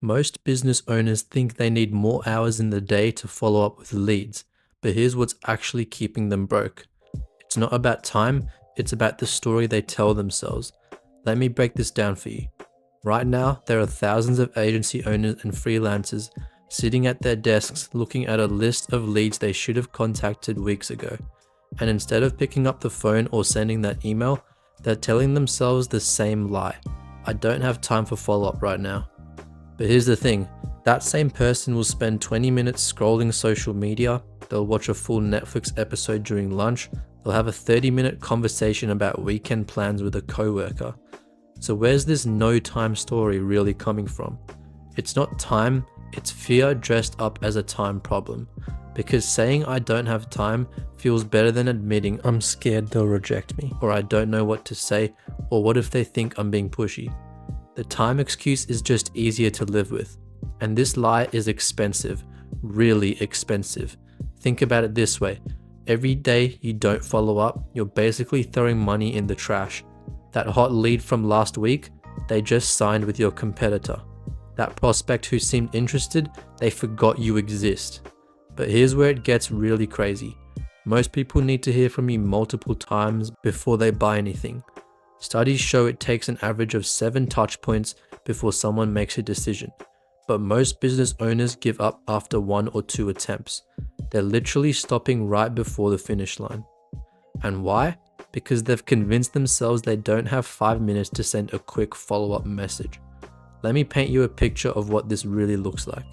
Most business owners think they need more hours in the day to follow up with leads, but here's what's actually keeping them broke. It's not about time, it's about the story they tell themselves. Let me break this down for you. Right now, there are thousands of agency owners and freelancers sitting at their desks looking at a list of leads they should have contacted weeks ago. And instead of picking up the phone or sending that email, they're telling themselves the same lie. I don't have time for follow-up right now. But here's the thing, that same person will spend 20 minutes scrolling social media, they'll watch a full Netflix episode during lunch, they'll have a 30-minute conversation about weekend plans with a coworker. So where's this no time story really coming from? It's not time, it's fear dressed up as a time problem. Because saying I don't have time feels better than admitting I'm scared they'll reject me, or I don't know what to say, or what if they think I'm being pushy. The time excuse is just easier to live with. And this lie is expensive, really expensive. Think about it this way. Every day you don't follow up, you're basically throwing money in the trash. That hot lead from last week, they just signed with your competitor. That prospect who seemed interested, they forgot you exist. But here's where it gets really crazy. Most people need to hear from you multiple times before they buy anything. Studies show it takes an average of 7 touch points before someone makes a decision. But most business owners give up after 1 or 2 attempts. They're literally stopping right before the finish line. And why? Because they've convinced themselves they don't have 5 minutes to send a quick follow-up message. Let me paint you a picture of what this really looks like.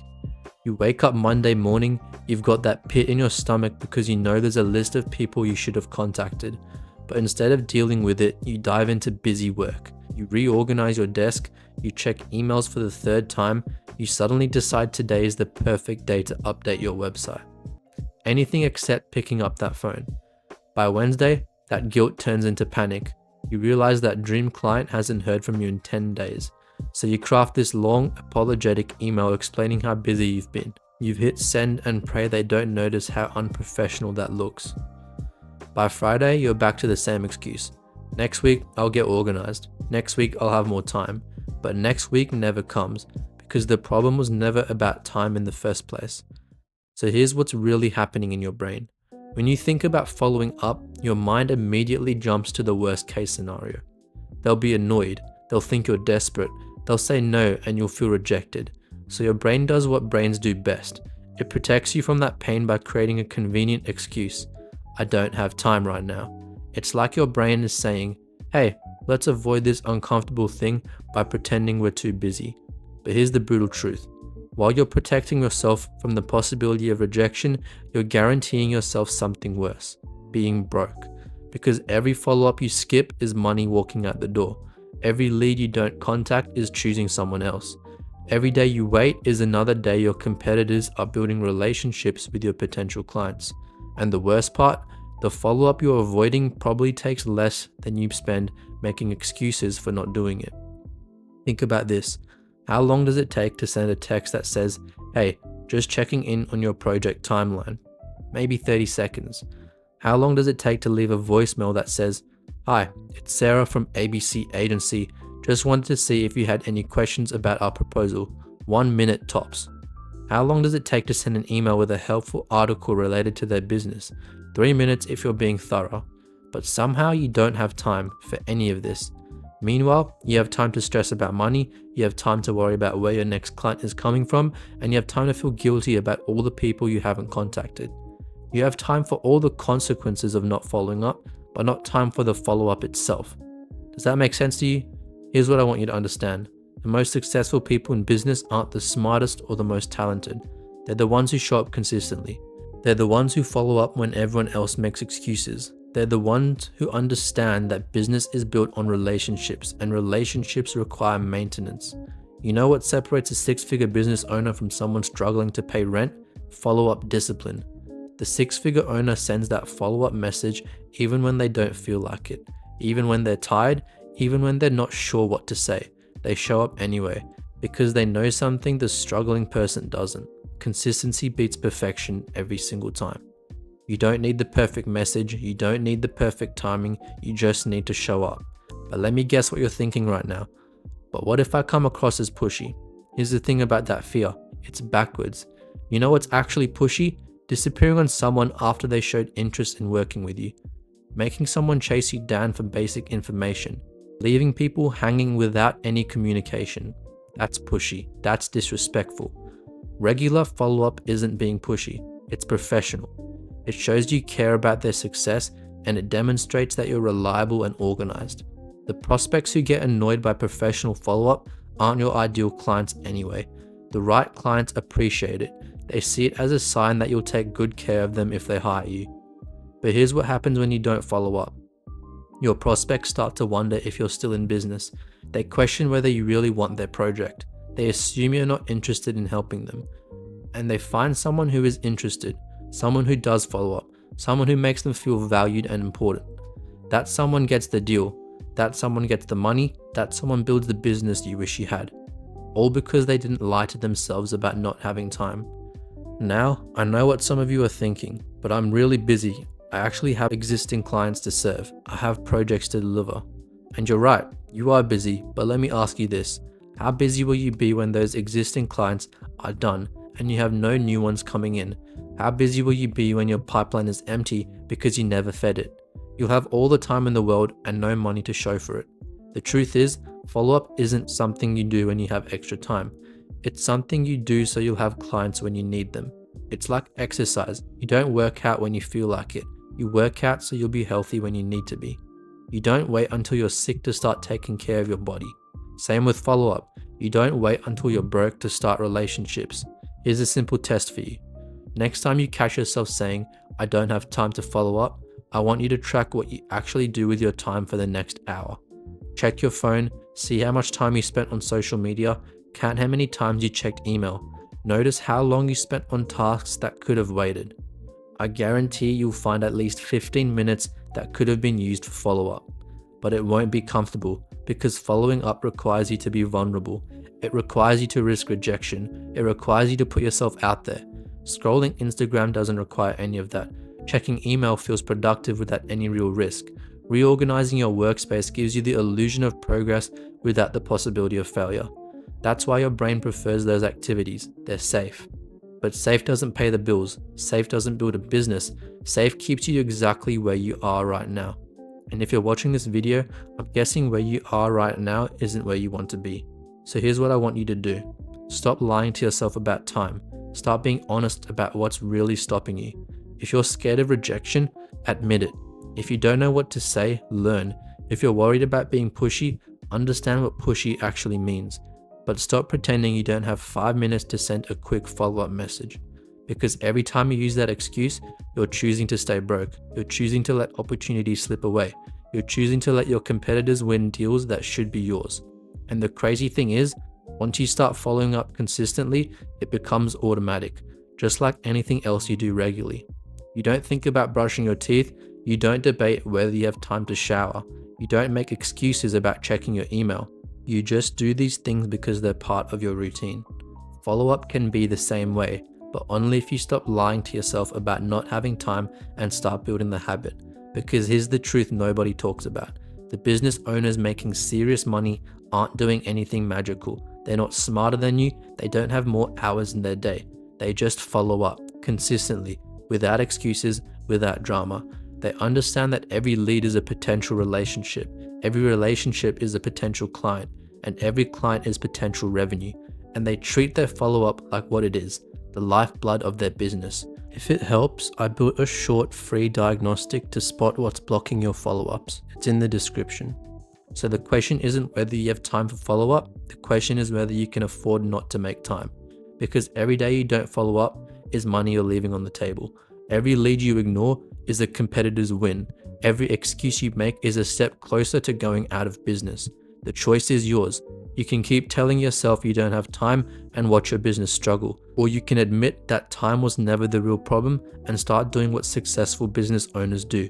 You wake up Monday morning, you've got that pit in your stomach because you know there's a list of people you should have contacted. But instead of dealing with it, you dive into busy work. You reorganize your desk, you check emails for the 3rd time, you suddenly decide today is the perfect day to update your website. Anything except picking up that phone. By Wednesday, that guilt turns into panic. You realize that dream client hasn't heard from you in 10 days. So you craft this long, apologetic email explaining how busy you've been. You've hit send and pray they don't notice how unprofessional that looks. By Friday, you're back to the same excuse. Next week, I'll get organized. Next week, I'll have more time. But next week never comes because the problem was never about time in the first place. So here's what's really happening in your brain. When you think about following up, your mind immediately jumps to the worst case scenario. They'll be annoyed, they'll think you're desperate, they'll say no and you'll feel rejected. So your brain does what brains do best. It protects you from that pain by creating a convenient excuse. I don't have time right now. It's like your brain is saying, hey, let's avoid this uncomfortable thing by pretending we're too busy. But here's the brutal truth. While you're protecting yourself from the possibility of rejection, you're guaranteeing yourself something worse, being broke. Because every follow-up you skip is money walking out the door. Every lead you don't contact is choosing someone else. Every day you wait is another day your competitors are building relationships with your potential clients. And the worst part, the follow-up you're avoiding probably takes less than you spend making excuses for not doing it. Think about this. How long does it take to send a text that says, hey, just checking in on your project timeline? Maybe 30 seconds. How long does it take to leave a voicemail that says, hi, it's Sarah from ABC Agency. Just wanted to see if you had any questions about our proposal. 1 minute tops. How long does it take to send an email with a helpful article related to their business? 3 minutes if you're being thorough. But somehow you don't have time for any of this. Meanwhile, you have time to stress about money, you have time to worry about where your next client is coming from, and you have time to feel guilty about all the people you haven't contacted. You have time for all the consequences of not following up, but not time for the follow-up itself. Does that make sense to you? Here's what I want you to understand. The most successful people in business aren't the smartest or the most talented. They're the ones who show up consistently. They're the ones who follow up when everyone else makes excuses. They're the ones who understand that business is built on relationships and relationships require maintenance. You know what separates a 6-figure business owner from someone struggling to pay rent? Follow-up discipline. The 6-figure owner sends that follow-up message even when they don't feel like it, even when they're tired, even when they're not sure what to say. They show up anyway because they know something the struggling person doesn't. Consistency beats perfection every single time. You don't need the perfect message, you don't need the perfect timing, you just need to show up. But let me guess what you're thinking right now. But what if I come across as pushy? Here's the thing about that fear. It's backwards. You know what's actually pushy? Disappearing on someone after they showed interest in working with you. Making someone chase you down for basic information. Leaving people hanging without any communication. That's pushy. That's disrespectful. Regular follow-up isn't being pushy. It's professional. It shows you care about their success, and it demonstrates that you're reliable and organized. The prospects who get annoyed by professional follow-up aren't your ideal clients anyway. The right clients appreciate it. They see it as a sign that you'll take good care of them if they hire you. But here's what happens when you don't follow up. Your prospects start to wonder if you're still in business. They question whether you really want their project. They assume you're not interested in helping them. And they find someone who is interested, someone who does follow up, someone who makes them feel valued and important. That someone gets the deal. That someone gets the money. That someone builds the business you wish you had. All because they didn't lie to themselves about not having time. Now, I know what some of you are thinking, but I'm really busy. I actually have existing clients to serve. I have projects to deliver. And you're right, you are busy, but let me ask you this. How busy will you be when those existing clients are done and you have no new ones coming in? How busy will you be when your pipeline is empty because you never fed it? You'll have all the time in the world and no money to show for it. The truth is, follow-up isn't something you do when you have extra time. It's something you do so you'll have clients when you need them. It's like exercise. You don't work out when you feel like it. You work out so you'll be healthy when you need to be. You don't wait until you're sick to start taking care of your body. Same with follow-up. You don't wait until you're broke to start relationships. Here's a simple test for you. Next time you catch yourself saying, I don't have time to follow up, I want you to track what you actually do with your time for the next hour. Check your phone, see how much time you spent on social media, count how many times you checked email. Notice how long you spent on tasks that could have waited. I guarantee you'll find at least 15 minutes that could have been used for follow-up. But it won't be comfortable because following up requires you to be vulnerable. It requires you to risk rejection. It requires you to put yourself out there. Scrolling Instagram doesn't require any of that. Checking email feels productive without any real risk. Reorganizing your workspace gives you the illusion of progress without the possibility of failure. That's why your brain prefers those activities. They're safe. But safe doesn't pay the bills. Safe doesn't build a business. Safe keeps you exactly where you are right now. And if you're watching this video, I'm guessing where you are right now isn't where you want to be. So here's what I want you to do. Stop lying to yourself about time. Start being honest about what's really stopping you. If you're scared of rejection, admit it. If you don't know what to say, learn. If you're worried about being pushy, understand what pushy actually means. But stop pretending you don't have 5 minutes to send a quick follow-up message. Because every time you use that excuse, you're choosing to stay broke. You're choosing to let opportunities slip away. You're choosing to let your competitors win deals that should be yours. And the crazy thing is, once you start following up consistently, it becomes automatic, just like anything else you do regularly. You don't think about brushing your teeth. You don't debate whether you have time to shower. You don't make excuses about checking your email. You just do these things because they're part of your routine. Follow-up can be the same way, but only if you stop lying to yourself about not having time and start building the habit. Because here's the truth nobody talks about. The business owners making serious money aren't doing anything magical. They're not smarter than you. They don't have more hours in their day. They just follow up consistently, without excuses, without drama. They understand that every lead is a potential relationship. Every relationship is a potential client, and every client is potential revenue. And they treat their follow-up like what it is, the lifeblood of their business. If it helps, I built a short free diagnostic to spot what's blocking your follow-ups. It's in the description. So the question isn't whether you have time for follow-up, the question is whether you can afford not to make time. Because every day you don't follow up is money you're leaving on the table. Every lead you ignore is a competitor's win. Every excuse you make is a step closer to going out of business. The choice is yours. You can keep telling yourself you don't have time and watch your business struggle, or you can admit that time was never the real problem and start doing what successful business owners do.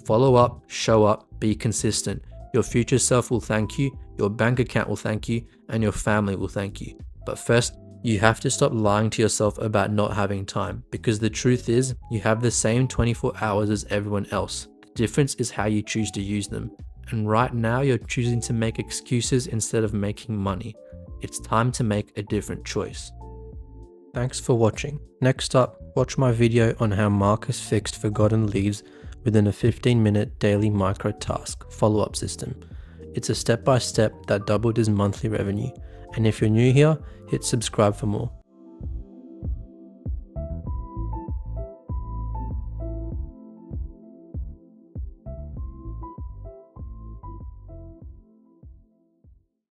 Follow up, show up, be consistent. Your future self will thank you, your bank account will thank you, and your family will thank you. But first, you have to stop lying to yourself about not having time, because the truth is, you have the same 24 hours as everyone else. The difference is how you choose to use them. And right now, you're choosing to make excuses instead of making money. It's time to make a different choice. Thanks for watching. Next up, watch my video on how Marcus fixed forgotten leads within a 15-minute daily micro task follow-up system. It's a step-by-step that doubled his monthly revenue. And if you're new here, hit subscribe for more.